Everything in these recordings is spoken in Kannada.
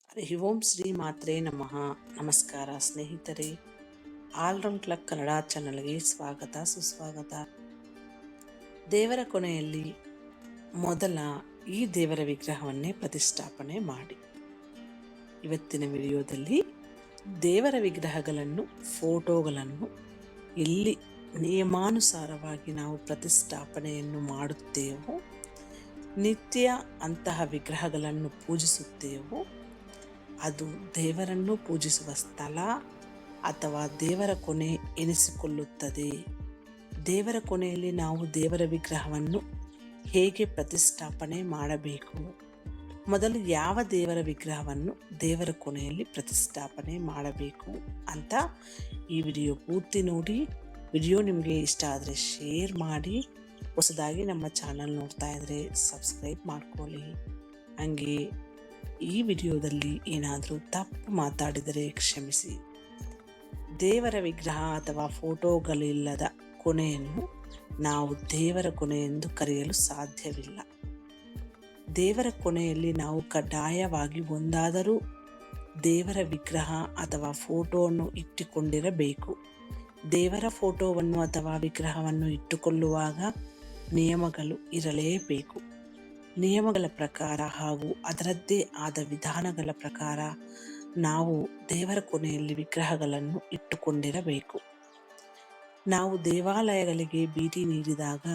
ಹರಿ ಓಂ ಶ್ರೀ ಮಾತ್ರೇ ನಮಃ. ನಮಸ್ಕಾರ ಸ್ನೇಹಿತರೆ, ಆಲ್ರೌಂಡ್ ಕ್ಲಬ್ ಕನ್ನಡ ಚಾನಲ್ಗೆ ಸ್ವಾಗತ ಸುಸ್ವಾಗತ. ದೇವರ ಕೊನೆಯಲ್ಲಿ ಮೊದಲ ಈ ದೇವರ ವಿಗ್ರಹವನ್ನೇ ಪ್ರತಿಷ್ಠಾಪನೆ ಮಾಡಿ. ಇವತ್ತಿನ ವಿಡಿಯೋದಲ್ಲಿ ದೇವರ ವಿಗ್ರಹಗಳನ್ನು, ಫೋಟೋಗಳನ್ನು ಎಲ್ಲಿ ನಿಯಮಾನುಸಾರವಾಗಿ ನಾವು ಪ್ರತಿಷ್ಠಾಪನೆಯನ್ನು ಮಾಡುತ್ತೇವೋ, ನಿತ್ಯ ಅಂತಹ ವಿಗ್ರಹಗಳನ್ನು ಪೂಜಿಸುತ್ತೇವೋ, ಅದು ದೇವರನ್ನು ಪೂಜಿಸುವ ಸ್ಥಳ ಅಥವಾ ದೇವರ ಕೊನೆ ಎನಿಸಿಕೊಳ್ಳುತ್ತದೆ. ದೇವರ ಕೊನೆಯಲ್ಲಿ ನಾವು ದೇವರ ವಿಗ್ರಹವನ್ನು ಹೇಗೆ ಪ್ರತಿಷ್ಠಾಪನೆ ಮಾಡಬೇಕು, ಮೊದಲು ಯಾವ ದೇವರ ವಿಗ್ರಹವನ್ನು ದೇವರ ಕೊನೆಯಲ್ಲಿ ಪ್ರತಿಷ್ಠಾಪನೆ ಮಾಡಬೇಕು ಅಂತ ಈ ವಿಡಿಯೋ ಪೂರ್ತಿ ನೋಡಿ. ವಿಡಿಯೋ ನಿಮಗೆ ಇಷ್ಟ ಆದರೆ ಶೇರ್ ಮಾಡಿ. ಹೊಸದಾಗಿ ನಮ್ಮ ಚಾನಲ್ ನೋಡ್ತಾ ಇದ್ದರೆ ಸಬ್ಸ್ಕ್ರೈಬ್ ಮಾಡ್ಕೊಳ್ಳಿ. ಹಂಗೆ ಈ ವಿಡಿಯೋದಲ್ಲಿ ಏನಾದರೂ ತಪ್ಪು ಮಾತಾಡಿದರೆ ಕ್ಷಮಿಸಿ. ದೇವರ ವಿಗ್ರಹ ಅಥವಾ ಫೋಟೋಗಳಿಲ್ಲದ ಕೊನೆಯನ್ನು ನಾವು ದೇವರ ಕೊನೆ ಎಂದು ಕರೆಯಲು ಸಾಧ್ಯವಿಲ್ಲ. ದೇವರ ಕೊನೆಯಲ್ಲಿ ನಾವು ಕಡ್ಡಾಯವಾಗಿ ಒಂದಾದರೂ ದೇವರ ವಿಗ್ರಹ ಅಥವಾ ಫೋಟೋವನ್ನು ಇಟ್ಟುಕೊಂಡಿರಬೇಕು. ದೇವರ ಫೋಟೋವನ್ನು ಅಥವಾ ವಿಗ್ರಹವನ್ನು ಇಟ್ಟುಕೊಳ್ಳುವಾಗ ನಿಯಮಗಳು ಇರಲೇಬೇಕು. ನಿಯಮಗಳ ಪ್ರಕಾರ ಹಾಗೂ ಅದರದ್ದೇ ಆದ ವಿಧಾನಗಳ ಪ್ರಕಾರ ನಾವು ದೇವರ ಕೊನೆಯಲ್ಲಿ ವಿಗ್ರಹಗಳನ್ನು ಇಟ್ಟುಕೊಂಡಿರಬೇಕು. ನಾವು ದೇವಾಲಯಗಳಿಗೆ ಭೇಟಿ ನೀಡಿದಾಗ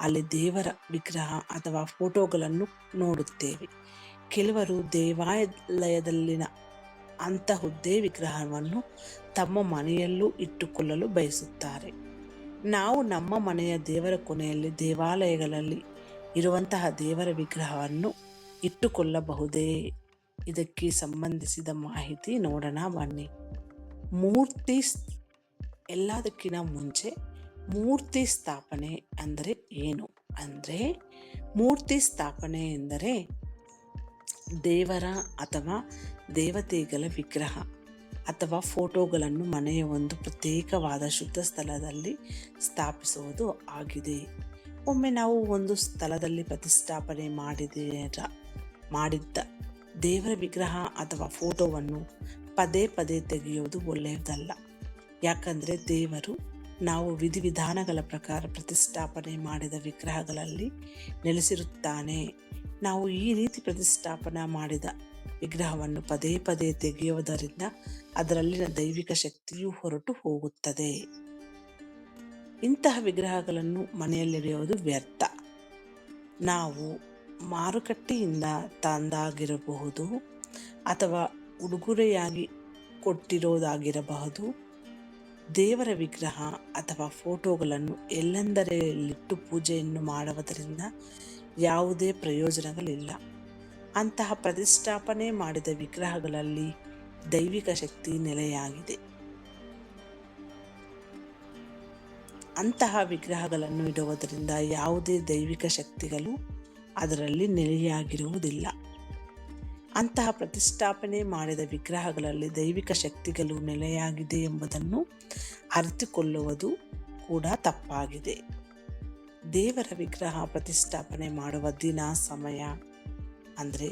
ಅಲ್ಲಿ ದೇವರ ವಿಗ್ರಹ ಅಥವಾ ಫೋಟೋಗಳನ್ನು ನೋಡುತ್ತೇವೆ. ಕೆಲವರು ದೇವಾಲಯದಲ್ಲಿನ ಅಂತಹುದೇ ವಿಗ್ರಹವನ್ನು ತಮ್ಮ ಮನೆಯಲ್ಲೂ ಇಟ್ಟುಕೊಳ್ಳಲು ಬಯಸುತ್ತಾರೆ. ನಾವು ನಮ್ಮ ಮನೆಯ ದೇವರ ಕೊನೆಯಲ್ಲಿ ದೇವಾಲಯಗಳಲ್ಲಿ ಇರುವಂತಹ ದೇವರ ವಿಗ್ರಹವನ್ನು ಇಟ್ಟುಕೊಳ್ಳಬಹುದೇ? ಇದಕ್ಕೆ ಸಂಬಂಧಿಸಿದ ಮಾಹಿತಿ ನೋಡೋಣ ಬನ್ನಿ. ಮೂರ್ತಿ ಎಲ್ಲದಕ್ಕಿಂತ ಮುಂಚೆ ಮೂರ್ತಿ ಸ್ಥಾಪನೆ ಅಂದರೆ ಏನು? ಅಂದರೆ ಮೂರ್ತಿ ಸ್ಥಾಪನೆ ಎಂದರೆ ದೇವರ ಅಥವಾ ದೇವತೆಗಳ ವಿಗ್ರಹ ಅಥವಾ ಫೋಟೋಗಳನ್ನು ಮನೆಯ ಒಂದು ಪ್ರತ್ಯೇಕವಾದ ಶುದ್ಧ ಸ್ಥಳದಲ್ಲಿ ಸ್ಥಾಪಿಸುವುದು ಆಗಿದೆ. ಒಮ್ಮೆ ನಾವು ಒಂದು ಸ್ಥಳದಲ್ಲಿ ಪ್ರತಿಷ್ಠಾಪನೆ ಮಾಡಿದ್ದ ದೇವರ ವಿಗ್ರಹ ಅಥವಾ ಫೋಟೋವನ್ನು ಪದೇ ಪದೇ ತೆಗೆಯುವುದು ಒಳ್ಳೆಯದಲ್ಲ. ಯಾಕಂದರೆ ದೇವರು ನಾವು ವಿಧಿವಿಧಾನಗಳ ಪ್ರಕಾರ ಪ್ರತಿಷ್ಠಾಪನೆ ಮಾಡಿದ ವಿಗ್ರಹಗಳಲ್ಲಿ ನೆಲೆಸಿರುತ್ತಾನೆ. ನಾವು ಈ ರೀತಿ ಪ್ರತಿಷ್ಠಾಪನೆ ಮಾಡಿದ ವಿಗ್ರಹವನ್ನು ಪದೇ ಪದೇ ತೆಗೆಯುವುದರಿಂದ ಅದರಲ್ಲಿನ ದೈವಿಕ ಶಕ್ತಿಯು ಹೊರಟು ಹೋಗುತ್ತದೆ. ಇಂತಹ ವಿಗ್ರಹಗಳನ್ನು ಮನೆಯಲ್ಲಿಡುವುದು ವ್ಯರ್ಥ. ನಾವು ಮಾರುಕಟ್ಟೆಯಿಂದ ತಂದಾಗಿರಬಹುದು ಅಥವಾ ಉಡುಗೊರೆಯಾಗಿ ಕೊಟ್ಟಿರೋದಾಗಿರಬಹುದು. ದೇವರ ವಿಗ್ರಹ ಅಥವಾ ಫೋಟೋಗಳನ್ನು ಎಲ್ಲೆಂದರಲ್ಲಿಟ್ಟು ಪೂಜೆಯನ್ನು ಮಾಡುವುದರಿಂದ ಯಾವುದೇ ಪ್ರಯೋಜನಗಳಿಲ್ಲ. ಅಂತಹ ಪ್ರತಿಷ್ಠಾಪನೆ ಮಾಡಿದ ವಿಗ್ರಹಗಳಲ್ಲಿ ದೈವಿಕ ಶಕ್ತಿ ನೆಲೆಯಾಗಿದೆ. ಅಂತಹ ವಿಗ್ರಹಗಳನ್ನು ಇಡುವುದರಿಂದ ಯಾವುದೇ ದೈವಿಕ ಶಕ್ತಿಗಳು ಅದರಲ್ಲಿ ನೆಲೆಯಾಗಿರುವುದಿಲ್ಲ. ಅಂತಹ ಪ್ರತಿಷ್ಠಾಪನೆ ಮಾಡಿದ ವಿಗ್ರಹಗಳಲ್ಲಿ ದೈವಿಕ ಶಕ್ತಿಗಳು ನೆಲೆಯಾಗಿದೆ ಎಂಬುದನ್ನು ಅರಿತುಕೊಳ್ಳುವುದು ಕೂಡ ತಪ್ಪಾಗಿದೆ. ದೇವರ ವಿಗ್ರಹ ಪ್ರತಿಷ್ಠಾಪನೆ ಮಾಡುವ ದಿನ, ಸಮಯ ಅಂದರೆ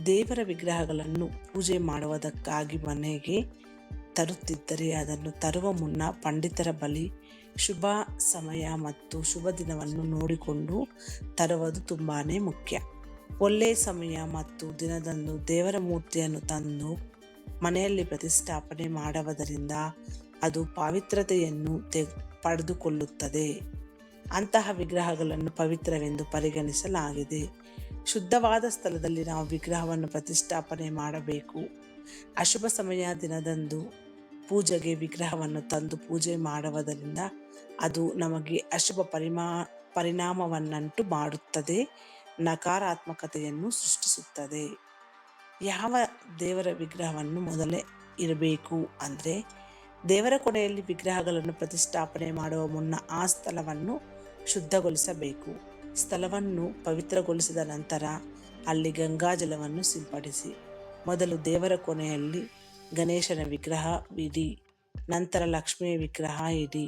ದೇವರ ವಿಗ್ರಹಗಳನ್ನು ಪೂಜೆ ಮಾಡುವುದಕ್ಕಾಗಿ ಮನೆಗೆ ತರುತ್ತಿದ್ದರೆ ಅದನ್ನು ತರುವ ಮುನ್ನ ಪಂಡಿತರ ಬಳಿ ಶುಭ ಸಮಯ ಮತ್ತು ಶುಭ ದಿನವನ್ನು ನೋಡಿಕೊಂಡು ತರುವುದು ತುಂಬಾ ಮುಖ್ಯ. ಒಳ್ಳೆಯ ಸಮಯ ಮತ್ತು ದಿನದಂದು ದೇವರ ಮೂರ್ತಿಯನ್ನು ತಂದು ಮನೆಯಲ್ಲಿ ಪ್ರತಿಷ್ಠಾಪನೆ ಮಾಡುವುದರಿಂದ ಅದು ಪವಿತ್ರತೆಯನ್ನು ಪಡೆದುಕೊಳ್ಳುತ್ತದೆ. ಅಂತಹ ವಿಗ್ರಹಗಳನ್ನು ಪವಿತ್ರವೆಂದು ಪರಿಗಣಿಸಲಾಗಿದೆ. ಶುದ್ಧವಾದ ಸ್ಥಳದಲ್ಲಿ ನಾವು ವಿಗ್ರಹವನ್ನು ಪ್ರತಿಷ್ಠಾಪನೆ ಮಾಡಬೇಕು. ಅಶುಭ ಸಮಯ ದಿನದಂದು ಪೂಜೆಗೆ ವಿಗ್ರಹವನ್ನು ತಂದು ಪೂಜೆ ಮಾಡುವುದರಿಂದ ಅದು ನಮಗೆ ಅಶುಭ ಪರಿಣಾಮವನ್ನುಂಟು ಮಾಡುತ್ತದೆ, ನಕಾರಾತ್ಮಕತೆಯನ್ನು ಸೃಷ್ಟಿಸುತ್ತದೆ. ಯಾವ ದೇವರ ವಿಗ್ರಹವನ್ನು ಮೊದಲೇ ಇರಬೇಕು ಅಂದರೆ, ದೇವರ ಕೊನೆಯಲ್ಲಿ ವಿಗ್ರಹಗಳನ್ನು ಪ್ರತಿಷ್ಠಾಪನೆ ಮಾಡುವ ಮುನ್ನ ಆ ಸ್ಥಳವನ್ನು ಶುದ್ಧಗೊಳಿಸಬೇಕು. ಸ್ಥಳವನ್ನು ಪವಿತ್ರಗೊಳಿಸಿದ ನಂತರ ಅಲ್ಲಿ ಗಂಗಾಜಲವನ್ನು ಸಿಂಪಡಿಸಿ. ಮೊದಲು ದೇವರ ಕೊನೆಯಲ್ಲಿ ಗಣೇಶನ ವಿಗ್ರಹವಿಡಿ, ನಂತರ ಲಕ್ಷ್ಮಿಯ ವಿಗ್ರಹ ಇಡಿ.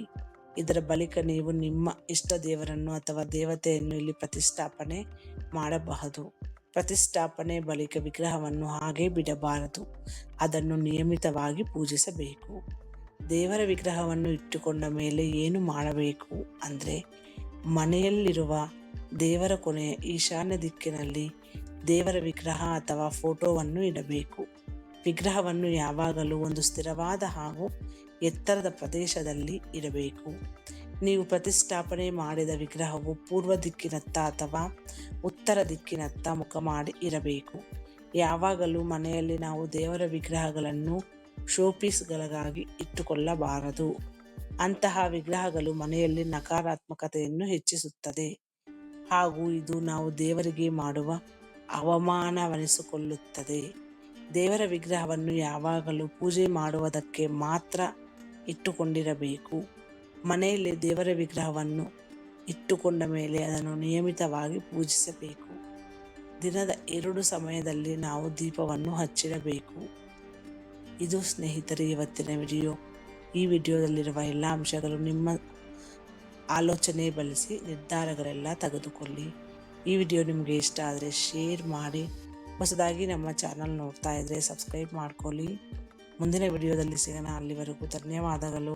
ಇದರ ಬಳಿಕ ನೀವು ನಿಮ್ಮ ಇಷ್ಟ ದೇವರನ್ನು ಅಥವಾ ದೇವತೆಯನ್ನು ಇಲ್ಲಿ ಪ್ರತಿಷ್ಠಾಪನೆ ಮಾಡಬಹುದು. ಪ್ರತಿಷ್ಠಾಪನೆ ಬಳಿಕ ವಿಗ್ರಹವನ್ನು ಹಾಗೆ ಬಿಡಬಾರದು, ಅದನ್ನು ನಿಯಮಿತವಾಗಿ ಪೂಜಿಸಬೇಕು. ದೇವರ ವಿಗ್ರಹವನ್ನು ಇಟ್ಟುಕೊಂಡ ಮೇಲೆ ಏನು ಮಾಡಬೇಕು ಅಂದರೆ, ಮನೆಯಲ್ಲಿರುವ ದೇವರ ಕೊನೆಯ ಈಶಾನ್ಯ ದಿಕ್ಕಿನಲ್ಲಿ ದೇವರ ವಿಗ್ರಹ ಅಥವಾ ಫೋಟೋವನ್ನು ಇಡಬೇಕು. ವಿಗ್ರಹವನ್ನು ಯಾವಾಗಲೂ ಒಂದು ಸ್ಥಿರವಾದ ಹಾಗೂ ಎತ್ತರದ ಪ್ರದೇಶದಲ್ಲಿ ಇಡಬೇಕು. ನೀವು ಪ್ರತಿಷ್ಠಾಪನೆ ಮಾಡಿದ ವಿಗ್ರಹವು ಪೂರ್ವ ದಿಕ್ಕಿನತ್ತ ಅಥವಾ ಉತ್ತರ ದಿಕ್ಕಿನತ್ತ ಮುಖ ಮಾಡಿ ಇರಬೇಕು. ಯಾವಾಗಲೂ ಮನೆಯಲ್ಲಿ ನಾವು ದೇವರ ವಿಗ್ರಹಗಳನ್ನು ಶೋಪೀಸ್ಗಳಿಗಾಗಿ ಇಟ್ಟುಕೊಳ್ಳಬಾರದು. ಅಂತಹ ವಿಗ್ರಹಗಳು ಮನೆಯಲ್ಲಿ ನಕಾರಾತ್ಮಕತೆಯನ್ನು ಹೆಚ್ಚಿಸುತ್ತದೆ ಹಾಗೂ ಇದು ನಾವು ದೇವರಿಗೆ ಮಾಡುವ ಅವಮಾನವೆನಿಸಿಕೊಳ್ಳುತ್ತದೆ. ದೇವರ ವಿಗ್ರಹವನ್ನು ಯಾವಾಗಲೂ ಪೂಜೆ ಮಾಡುವುದಕ್ಕೆ ಮಾತ್ರ ಇಟ್ಟುಕೊಂಡಿರಬೇಕು. ಮನೆಯಲ್ಲಿ ದೇವರ ವಿಗ್ರಹವನ್ನು ಇಟ್ಟುಕೊಂಡ ಮೇಲೆ ಅದನ್ನು ನಿಯಮಿತವಾಗಿ ಪೂಜಿಸಬೇಕು. ದಿನದ 2 ಸಮಯದಲ್ಲಿ ನಾವು ದೀಪವನ್ನು ಹಚ್ಚಿಡಬೇಕು. ಇದು ಸ್ನೇಹಿತರೆ ಇವತ್ತಿನ ವಿಡಿಯೋ. ಈ ವಿಡಿಯೋದಲ್ಲಿರುವ ಎಲ್ಲ ಅಂಶಗಳು ನಿಮ್ಮ ಆಲೋಚನೆ ಬಳಸಿ ನಿರ್ಧಾರಗಳೆಲ್ಲ ತೆಗೆದುಕೊಳ್ಳಿ. ಈ ವಿಡಿಯೋ ನಿಮಗೆ ಇಷ್ಟ ಆದರೆ ಶೇರ್ ಮಾಡಿ. ಹೊಸದಾಗಿ ನಮ್ಮ ಚಾನಲ್ ನೋಡ್ತಾ ಇದ್ದರೆ ಸಬ್ಸ್ಕ್ರೈಬ್ ಮಾಡ್ಕೊಳ್ಳಿ. ಮುಂದಿನ ವಿಡಿಯೋದಲ್ಲಿ ಸಿಗೋಣ. ಅಲ್ಲಿವರೆಗೂ ಧನ್ಯವಾದಗಳು.